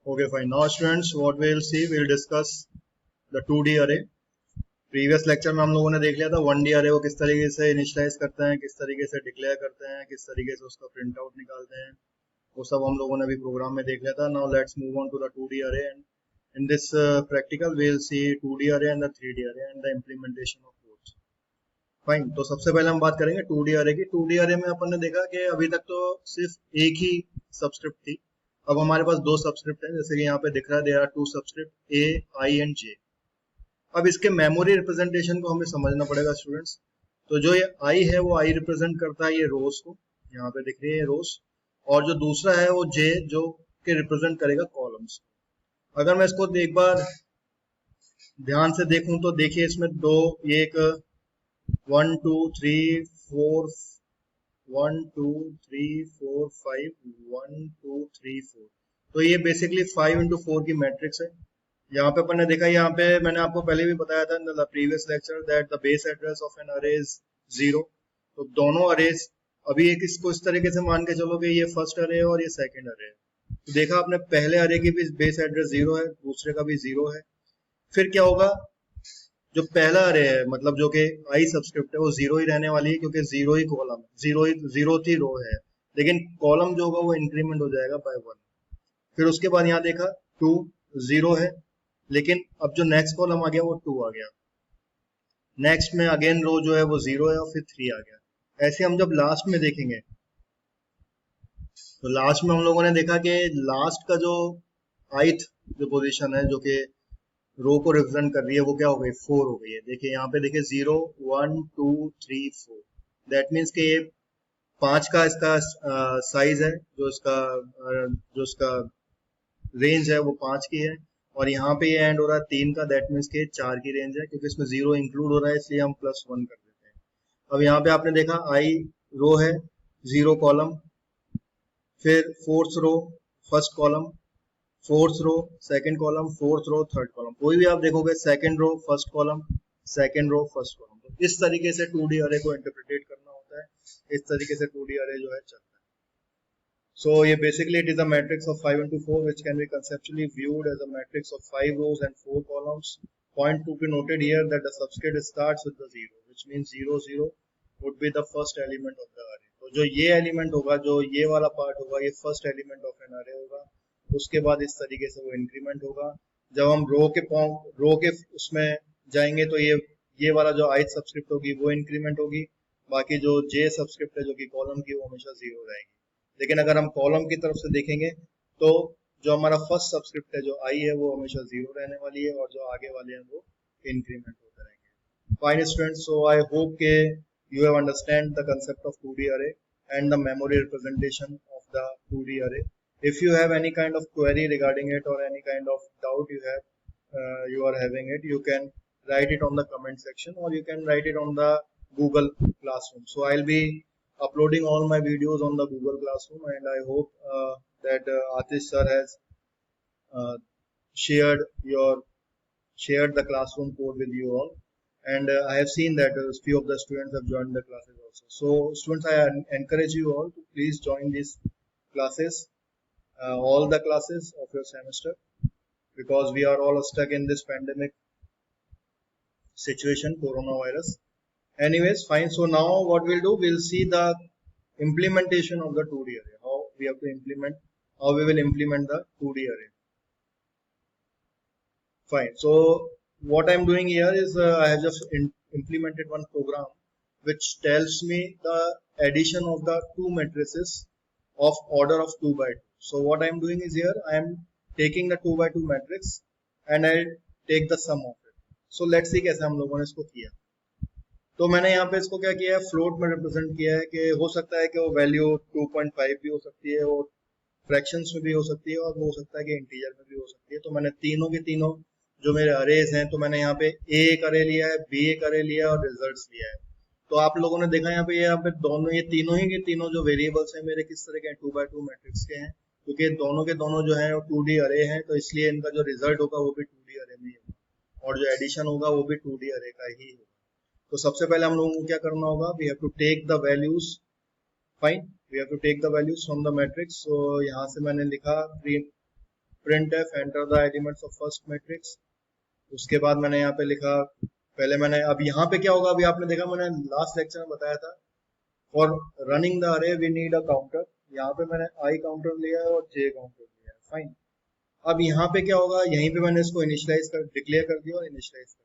Okay, fine. Now students, what we'll see, we'll discuss the 2D array. Previous lecture में हम लोगों ने देख लिया था 1D array को किस तरीके से इनिशियलाइज करते हैं, किस तरीके से डिक्लेयर करते हैं, किस तरीके से उसका प्रिंट आउट निकालते हैं, वो सब हम लोगों ने भी प्रोग्राम में देख लिया था. Now let's move on to the 2D array and in this practical we'll see 2D array and the 3D array and the implementation of both. Fine. तो सबसे पहले हम बात करेंगे 2D array की. 2D array में अपन ने देखा कि अभी तक तो सिर्फ एक ही सबस्क्रिप्ट थी. अब हमारे पास दो सबस्क्रिप्ट हैं, जैसे कि यहाँ पे दिख रहा है there are two subscript A, I and J. अब इसके मेमोरी रिप्रेजेंटेशन को हमें समझना पड़ेगा स्टूडेंट्स. तो जो ये आई है वो आई रिप्रेजेंट करता है ये रोज को, यहाँ पे दिख रही है रोज, और जो दूसरा है वो जे जो के रिप्रेजेंट करेगा कॉलम्स. अगर मैं इसको एक बार ध्यान से देखूं तो देखिए इसमें दो, ये एक 1 2 3 4 1 2 3 4 5 1 2 3 4. तो ये बेसिकली 5 into 4 की मैट्रिक्स है. यहाँ पे अपन ने देखा, यहाँ पे मैंने आपको पहले भी बताया था in the previous lecture that the base address of an array is 0. तो दोनों अरेज, अभी एक इसको इस तरीके से मान के चलो कि ये फर्स्ट अरे है और ये सेकंड अरे है. तो देखा आपने पहले अरे की भी बेस एड्रेस 0 है, दूसरे का भी 0 है. फिर क्या होगा, जो पहला अरे है मतलब जो कि आई सब्सक्रिप्ट है वो 0 ही रहने वाली है, क्योंकि 0 ही कॉलम, 0 ही रो है. लेकिन कॉलम जो होगा वो इंक्रीमेंट हो जाएगा बाय 1. फिर उसके बाद यहाँ देखा 2 0 है, लेकिन अब जो नेक्स्ट कॉलम आ गया वो 2 आ गया. नेक्स्ट में अगेन रो जो है वो 0 है और फिर 3 आ गया. ऐसे हम जब लास्ट में देखेंगे तो लास्ट में हम लोगों ने देखा कि लास्ट का जो आइथ जो पोजीशन है जो कि रो को रिप्रेजेंट कर रही है वो क्या हो गई, 4 हो गई है. देखिए यहाँ पे देखिए 0 1 2 3 4. दैट मीन्स कि ये 5 का इसका साइज है, जो इसका रेंज है वो 5 की है. और यहाँ पे ये एंड हो रहा है 3 का, दैट मीन्स के 4 की रेंज है, क्योंकि इसमें 0 इंक्लूड हो रहा है इसलिए हम +1 कर देते हैं. अब यहाँ पे आपने देखा आई रो है, 0 कॉलम, फिर fourth row first column, fourth row second column, fourth row third column. कोई भी आप देखोगे second row first column, second row first column. तो इस तरीके से 2D अरे को इंटरप्रिटेट करना होता है. इस तरीके से 2D अरे जो है चलता है. So yeah, basically it is a matrix of 5 into 4 which can be conceptually viewed as a matrix of 5 rows and 4 columns. Point to be noted here that the subscript starts with the 0, which means 0 0 would be the first element of the array. तो जो ये element होगा, जो ये वाला part होगा, ये first element of an अरे होगा. उसके बाद इस तरीके से वो इंक्रीमेंट होगा. जब हम रो के उसमें जाएंगे तो ये वाला जो ith सब्सक्रिप्ट होगी वो इंक्रीमेंट होगी. बाकी जो j सब्सक्रिप्ट है जो कि कॉलम की, वो हमेशा 0 रहेगी. लेकिन अगर हम कॉलम की तरफ से देखेंगे तो जो हमारा फर्स्ट सब्सक्रिप्ट है जो आई है वो हमेशा 0 रहने वाली है, और जो आगे वाले हैं वो इंक्रीमेंट होते रहेंगे. Fine students, so I hope के you have understand the concept of 2D array and the memory representation of the 2D array. If you have any kind of query regarding it or any kind of doubt you are having it, you can write it on the comment section or you can write it on the Google Classroom. So I'll be uploading all my videos on the Google Classroom, and I hope that Atish sir has shared the classroom code with you all, and I have seen that a few of the students have joined the classes also. So students, I encourage you all to please join these classes, all the classes of your semester, because we are all stuck in this pandemic situation, coronavirus. Anyways, fine. So now what we'll do, we'll see the implementation of the 2D array, how we will implement the 2D array. Fine. So what I'm doing here is I have just implemented one program which tells me the addition of the two matrices of order of 2 by 2. So what I'm doing is here I am taking the 2 by 2 matrix and I take the sum of it. So let's see कैसे हम लोगों ने इसको किया. तो मैंने यहाँ पे इसको क्या किया है, फ्लोट में रिप्रेजेंट किया है कि हो सकता है कि वो वैल्यू 2.5 भी हो सकती है, और फ्रैक्शंस में भी हो सकती है, और वो हो सकता है कि इंटीजर में भी हो सकती है. तो मैंने तीनों के तीनों जो मेरे अरेज हैं, तो मैंने यहाँ पे ए एक अरे लिया है, बी एक अरे लिया है और रिजल्ट्स लिया है. तो आप लोगों ने देखा यहाँ पे दोनों, ये तीनों ही के तीनों जो वेरिएबल्स हैं मेरे किस तरह के हैं, 2 by 2 मैट्रिक्स के हैं, क्योंकि दोनों के दोनों जो है 2D अरे हैं. तो इसलिए इनका जो रिजल्ट होगा वो भी 2D अरे में ही होगा, और जो एडिशन होगा वो भी 2D अरे का ही होगा. तो सबसे पहले हम लोगों को क्या करना होगा, we have to take the values. Fine, we have to take the values from the matrix. So यहाँ से मैंने लिखा printf enter the elements of first matrix. उसके बाद मैंने यहाँ पे लिखा, पहले मैंने, अब यहाँ पे क्या होगा, अभी आपने देखा मैंने लास्ट लेक्चर में बताया था, फॉर रनिंग द अरे वी नीड अ काउंटर। यहाँ पे मैंने आई काउंटर लिया है और जे काउंटर लिया है, फाइन। अब यहाँ पे क्या होगा, यहीं पे मैंने इसको इनिशियलाइज कर डिक्लेयर कर दिया और इनिशियलाइज कर दिया।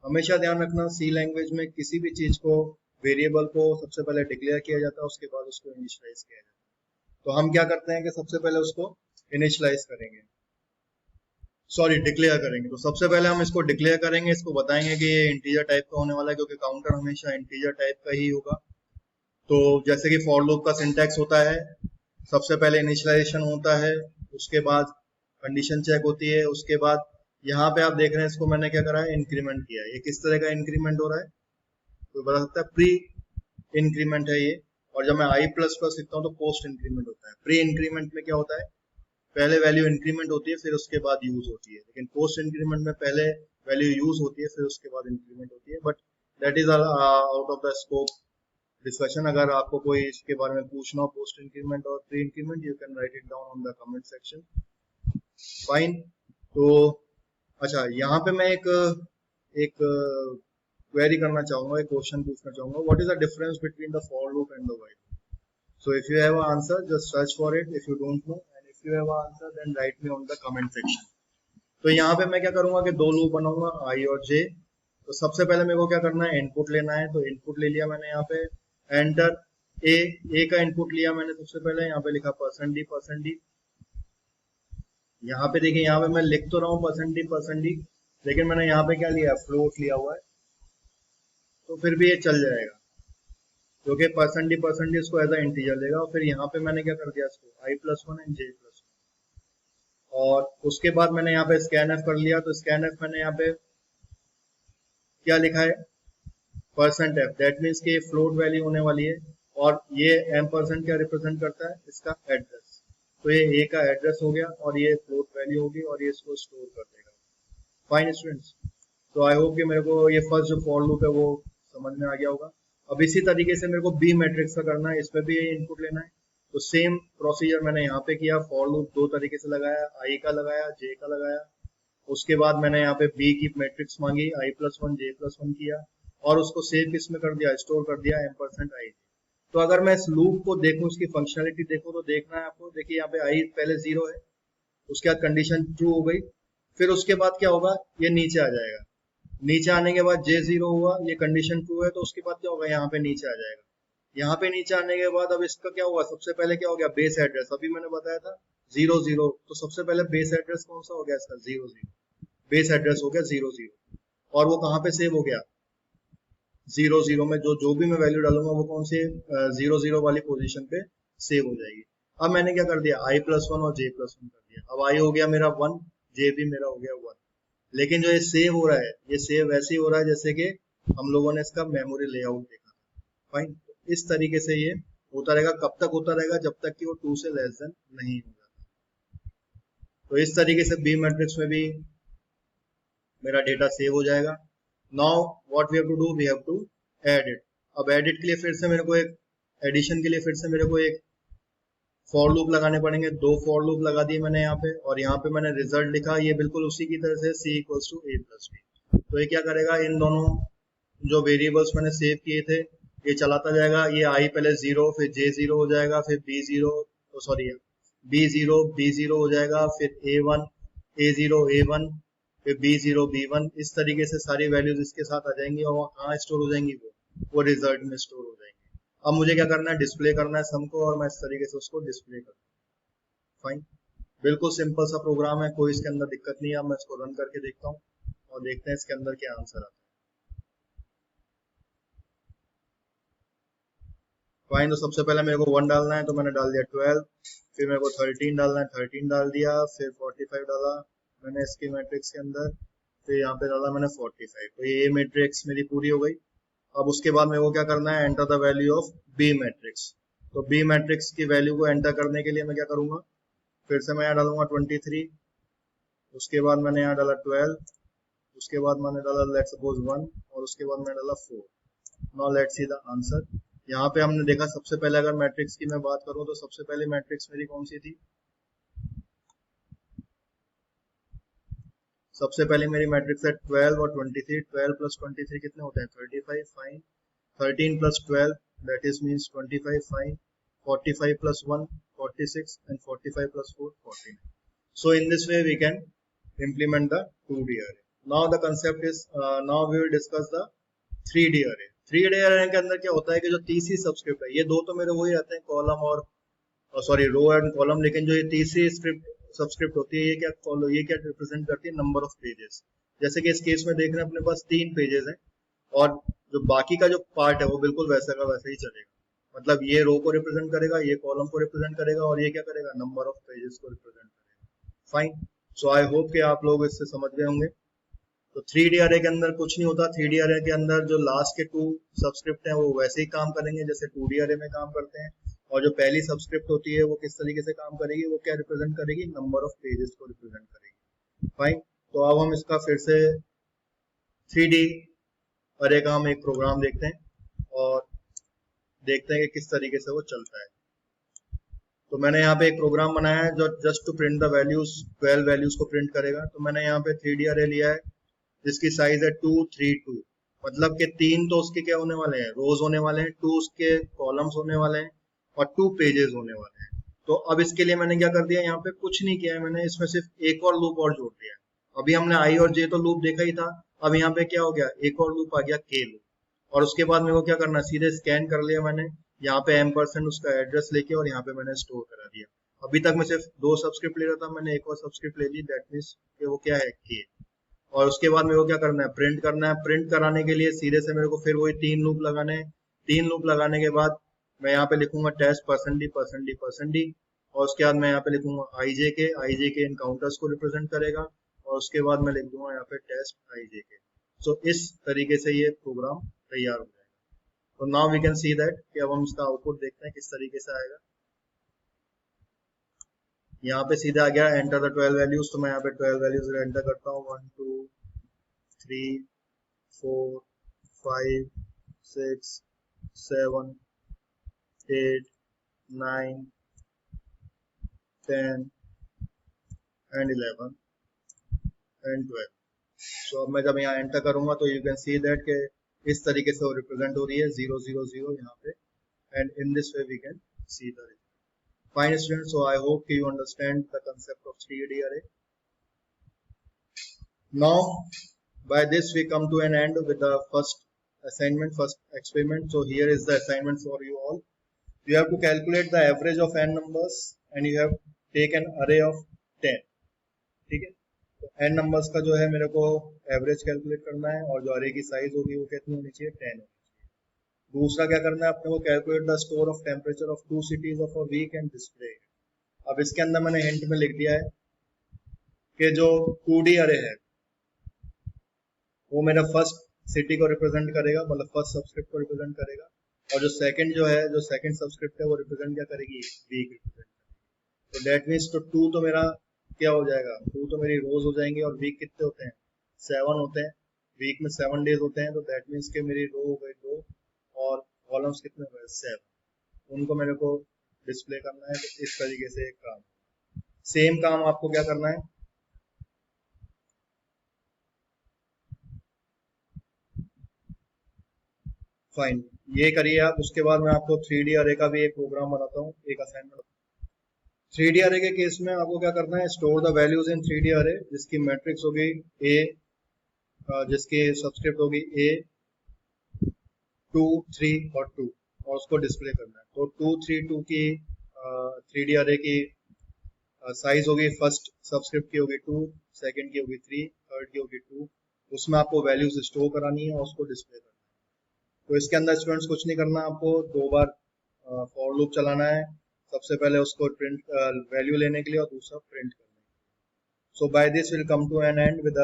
हमेशा ध्यान रखना, सी लैंग्वेज में किसी भी चीज को, वेरिएबल को सबसे पहले डिक्लेयर किया जाता है, उसके बाद उसको इनिशियलाइज किया जाता है। तो हम क्या करते हैं कि सबसे पहले उसको इनिशियलाइज करेंगे, सॉरी डिक्लेयर करेंगे। तो सबसे पहले हम इसको डिक्लेयर करेंगे, इसको बताएंगे कि ये इंटीजर टाइप का होने वाला है, क्योंकि काउंटर हमेशा इंटीजर टाइप का ही होगा। तो जैसे कि फॉर लूप का सिंटैक्स होता है, सबसे पहले इनिशियलाइजेशन होता है, उसके बाद कंडीशन चेक होती है, उसके बाद यहाँ पे आप देख रहे हैं इसको मैंने क्या करा है, इंक्रीमेंट किया है। ये किस तरह का इंक्रीमेंट हो रहा है, कोई बता सकता है? प्री इंक्रीमेंट है ये। और जब मैं आई प्लस प्लस लिखता हूँ तो पोस्ट इंक्रीमेंट होता है। प्री इंक्रीमेंट में क्या होता है, पहले वैल्यू इंक्रीमेंट होती है, फिर उसके बाद यूज होती है। लेकिन पोस्ट इंक्रीमेंट में पहले वैल्यू यूज होती है, फिर उसके बाद इंक्रीमेंट होती है। But that is out of the scope discussion. अगर आपको कोई इसके बारे में पूछना हो, पोस्ट इंक्रीमेंट और pre increment, you can write it down on the comment section, fine. तो अच्छा, यहाँ पे मैं एक क्वेरी करना चाहूंगा, एक क्वेश्चन पूछना चाहूंगा, what is the difference between the for loop and the while loop? So if you have a answer just search for it, if you don't know, and if you have a answer then write me on the comment section. तो यहाँ पे मैं क्या करूंगा कि दो loop बनाऊंगा, आई और जे। तो सबसे पहले मेरे को क्या करना है, इनपुट लेना है। तो इनपुट ले लिया मैंने, यहाँ पे एंटर ए का इनपुट लिया मैंने। सबसे पहले यहाँ पे लिखा %d। यहाँ पे देखिए, यहाँ पे मैं लिख तो रहा हूँ %d, लेकिन मैंने यहाँ पे क्या लिया, फ्लोट लिया हुआ है, तो फिर भी ये चल जाएगा, क्योंकि %d इसको एज अ इंटीजर लेगा। और फिर यहाँ पे मैंने क्या कर दिया, इसको i+1 एंड j+1। और उसके बाद मैंने यहाँ पे स्कैन एफ कर लिया। तो स्कैन एफ मैंने यहाँ पे क्या लिखा है, %f, दैट मीन्स कि फ्लोट वैल्यू होने वाली है। और ये m% क्या रिप्रेजेंट करता है, इसका एड्रेस। तो ये a का एड्रेस हो गया, और ये फ्लोट वैल्यू होगी, और ये इसको स्टोर कर देगा। फाइन स्टूडेंट्स, तो आई होप कि मेरे को ये फर्स्ट जो फॉर लूप है वो समझ में आ गया होगा। अब इसी तरीके से मेरे को बी मैट्रिक्स का करना है, इसमें भी ये इनपुट लेना है। तो सेम प्रोसीजर मैंने यहाँ पे किया, फॉर लूप दो तरीके से लगाया, आई का लगाया, जे का लगाया। उसके बाद मैंने यहाँ पे बी की मैट्रिक्स मांगी, i+1 j+1 किया, और उसको सेव किस में कर दिया, स्टोर कर दिया %i। तो अगर मैं इस लूप को देखूं, इसकी फंक्शनलिटी देखूं, तो देखना है आपको, देखिए यहाँ पे आई पहले 0 है, उसके बाद कंडीशन ट्रू हो गई, फिर उसके बाद क्या होगा, ये नीचे आ जाएगा। नीचे आने के बाद J0 हुआ, ये कंडीशन ट्रू है, तो उसके बाद क्या होगा, यहाँ पे नीचे आ जाएगा। यहाँ पे नीचे आने के बाद अब इसका क्या होगा, सबसे पहले क्या हो गया, बेस एड्रेस। अभी मैंने बताया था 0 0, तो सबसे पहले बेस एड्रेस कौन सा हो गया इसका, 0 0। बेस एड्रेस हो गया 0 0, और वो कहाँ पे सेव हो गया, 0 0 में जो भी मैं वैल्यू डालूंगा वो कौन से 0 0 वाली पोजीशन पे सेव हो जाएगी। अब मैंने क्या कर दिया, i+1 और j+1 कर दिया। अब i हो गया मेरा 1, j भी मेरा हो गया 1। लेकिन जो ये सेव हो रहा है, ये सेव वैसे ही हो रहा है जैसे कि हम लोगों ने इसका मेमोरी लेआउट देखा था, फाइन। तो इस तरीके से ये होता रहेगा। कब तक होता रहेगा, जब तक कि वो 2 से लेस देन नहीं हो जाता। तो इस तरीके से बी मैट्रिक्स में भी मेरा डेटा सेव हो जाएगा। Now what we have to do, we have to add it. अब एडिट के लिए फिर से मेरे को एक, एडिशन के लिए फिर से मेरे को एक फॉर लूप लगाने पड़ेंगे। दो फॉर लूप लगा दिए मैंने यहाँ पे, और यहाँ पे मैंने रिजल्ट लिखा, ये बिल्कुल उसी की तरह से c = a+b। तो ये क्या करेगा, इन दोनों जो वेरिएबल्स मैंने सेव किए थे, ये चलाता जाएगा। ये i पहले 0, फिर j0 हो जाएगा, फिर b0, सॉरी b0 हो जाएगा, फिर a0 a1, फिर b0 b1। इस तरीके से सारी वैल्यूज इसके साथ आ जाएंगी, और वो कहाँ स्टोर हो जाएंगी, वो रिजल्ट में स्टोर हो जाएंगी। अब मुझे क्या करना है, डिस्प्ले करना है सम को, और मैं इस तरीके से उसको डिस्प्ले करता हूँ, फाइन। बिल्कुल सिंपल सा प्रोग्राम है, कोई इसके अंदर दिक्कत नहीं है। अब मैं इसको रन करके देखता हूँ और देखते हैं इसके अंदर क्या आंसर आता है। फाइन, तो सबसे पहले मेरे को 1 डालना है, तो मैंने डाल दिया 12। फिर मेरे को 13 डालना है, 13 डाल दिया। फिर 45 डाला मैंने इसकी मैट्रिक्स के अंदर, फिर यहाँ पे डाला मैंने 45। तो ये मैट्रिक्स मेरी पूरी हो गई। अब उसके बाद मेरे को क्या करना है, enter the value of B matrix. तो बी मैट्रिक्स की वैल्यू को एंटर करने के लिए मैं क्या करूंगा, फिर से मैं यहाँ डालूंगा 23। उसके बाद मैंने यहाँ डाला 12। उसके बाद मैंने डाला लेट्स सपोज 1, और उसके बाद मैंने डाला 4। Now let's see the answer. यहाँ पे हमने देखा, सबसे पहले अगर मैट्रिक्स की मैं बात करूं, तो सबसे पहले मैट्रिक्स मेरी कौन सी थी, सबसे पहले मेरी मैट्रिक्स है 12 और 23। 12 प्लस 23 कितने होते हैं? 35। Fine. 13 plus 12 that is means 25। Fine. 45 plus 1 46 and 45 plus 4 49. So in this way we can implement the 2D array. Now the concept is now we will discuss the 3D array. 3D array के अंदर क्या होता है कि जो तीसरी subscript है, ये दो तो मेरे वही रहते हैं कॉलम और सॉरी रो एंड कॉलम, लेकिन जो ये तीसरी सबस्क्रिप्ट होती है ये क्या रिप्रेजेंट करती है? Number of pages. जैसे कि इस केस में देख रहे हैं अपने पास 3 पेजेस हैं और जो बाकी का जो पार्ट है वो बिल्कुल वैसा का वैसा ही चलेगा। मतलब ये रो को रिप्रेजेंट करेगा, ये कॉलम को रिप्रेजेंट करेगा और ये क्या करेगा? नंबर ऑफ पेजेस को रिप्रेजेंट करेगा। फाइन। सो आई होप कि आप लोग इससे समझ गए होंगे। तो 3D अरे के अंदर कुछ नहीं होता। 3D अरे के अंदर जो लास्ट के 2 सबस्क्रिप्ट हैं वो वैसे ही काम करेंगे जैसे 2D अरे में काम करते हैं, और जो पहली सबस्क्रिप्ट होती है वो किस तरीके से काम करेगी? वो क्या रिप्रेजेंट करेगी? नंबर ऑफ पेजेस को रिप्रेजेंट करेगी। फाइन। तो अब हम इसका फिर से 3D अरे का हम एक प्रोग्राम देखते हैं और देखते हैं कि किस तरीके से वो चलता है। तो मैंने यहाँ पे एक प्रोग्राम बनाया है जो just to print the values, 12 values को प्रिंट करेगा। तो मैंने यहाँ पे 3D अरे लिया है जिसकी साइज है 2 3 2। मतलब कि 3 तो उसके क्या होने वाले हैं? रोज होने वाले हैं। 2 उसके कॉलम्स होने वाले हैं और 2 पेजेस होने वाले हैं। तो अब इसके लिए मैंने क्या कर दिया, यहाँ पे कुछ नहीं किया है मैंने, इसमें सिर्फ एक और लूप और जोड़ दिया है। अभी हमने आई और जे तो लूप देखा ही था, अब यहाँ पे क्या हो गया? एक और लूप आ गया के लूप। और उसके बाद मेरे को क्या करना है? सीधे स्कैन कर लिया मैंने, यहाँ पे M% उसका एड्रेस लेके और यहाँ पे मैंने स्टोर करा दिया। अभी तक मैं सिर्फ 2 सब्सक्रिप्ट ले रहा था, मैंने एक और सब्सक्रिप्ट ले ली, दैट मीन्स कि वो क्या है? के। और उसके बाद मेरे को क्या करना है? प्रिंट करना है। प्रिंट कराने के लिए सीधे से मेरे को फिर वही 3 लूप लगाने हैं। 3 लूप लगाने के बाद मैं यहाँ पे लिखूंगा टेस्ट %d और उसके बाद मैं यहाँ पे लिखूंगा आई जे के इन काउंटर्स को रिप्रेजेंट करेगा और उसके बाद मैं लिख दूंगा यहाँ पे टेस्ट आई जे के। सो इस तरीके से ये प्रोग्राम तैयार हो जाएगा। तो now we can see that कि अब हम इसका आउटपुट देखते हैं किस तरीके से आएगा। यहाँ पे सीधा आ गया एंटर द 12 वैल्यूज। तो मैं यहाँ पे 12 वैल्यूज एंटर करता हूँ 1 2 3 4 5 6 7 8 9 10 and 11 and 12। सो अब मैं जब यहाँ एंटर करूंगा तो यू कैन सी दैट के इस तरीके से वो रिप्रेजेंट हो रही है 0 0 0 यहाँ पे, and in this way we can see the result. Fine students, so I hope you understand the concept of 3D array. Now by this we come to an end with the first assignment, first experiment. So here is the assignment for you all. You have to calculate the average of n numbers and you have take an array of 10। ठीक है, तो n numbers का जो है मेरे को average calculate करना है और जो अरे की साइज होगी वो कितनी होनी चाहिए? 10 होनी चाहिए। दूसरा क्या करना है अपने को? Calculate the store of temperature of 2 cities ऑफ अ वीक एंड डिस्प्ले। अब इसके अंदर मैंने हिंट में लिख दिया है कि जो 2D अरे है वो मेरा फर्स्ट सिटी को रिप्रेजेंट करेगा, मतलब फर्स्ट सब्सक्रिप्ट को रिप्रेजेंट करेगा, और जो सेकंड जो है, जो सेकंड सब्सक्रिप्ट है वो रिप्रेजेंट क्या करेगी? वीक रिप्रेजेंट करेगी। तो दैट मीन्स तो 2 तो मेरा क्या हो जाएगा? 2 तो मेरी रोज हो जाएंगे और वीक कितने होते हैं? 7 होते हैं। वीक में 7 डेज होते हैं, तो दैट मीन्स के मेरी रो हो गई 2 और कॉलम्स कितने हो गए? 7। उनको मेरे को डिस्प्ले करना है। तो इस तरीके से एक काम, सेम काम आपको क्या करना है? फाइन, ये करिए आप। उसके बाद मैं आपको 3D अरे का भी एक प्रोग्राम बनाता हूँ, एक असाइनमेंट। 3D अरे के केस में आपको क्या करना है? Store the values in 3D अरे जिसकी मैट्रिक्स होगी ए, जिसकी सब्सक्रिप्ट होगी ए 2 3 और 2, और उसको डिस्प्ले करना है। तो 2 3 2 की 3D अरे की साइज होगी, फर्स्ट सब्सक्रिप्ट की होगी 2, सेकंड की होगी 3, थर्ड की होगी 2। उसमें आपको वैल्यूज स्टोर करानी है और उसको डिस्प्ले करना है। तो इसके अंदर स्टूडेंट्स कुछ नहीं करना, आपको 2 बार फॉर लूप चलाना है। सबसे पहले उसको प्रिंट वैल्यू लेने के लिए और दूसरा प्रिंट करने के लिए। So by this will come to an end with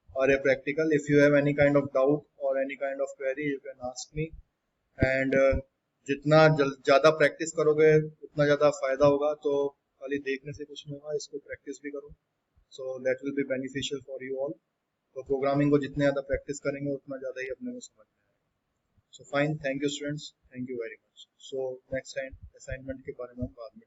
array practical. If you have any kind of doubt or any kind of query, you can ask me. And जितना ज़्यादा प्रैक्टिस करोगे उतना ज़्यादा फायदा होगा। तो खाली देखने से कुछ नहीं होगा, इसको प्रैक्टिस भी करो। So that will be beneficial for you all. तो प्रोग्रामिंग को जितने ज़्यादा प्रैक्टिस करेंगे उतना ज़्यादा ही अपने को समझ में आएगा। So fine, thank you students, thank you very much. So next time assignment के बारे में हम बाद में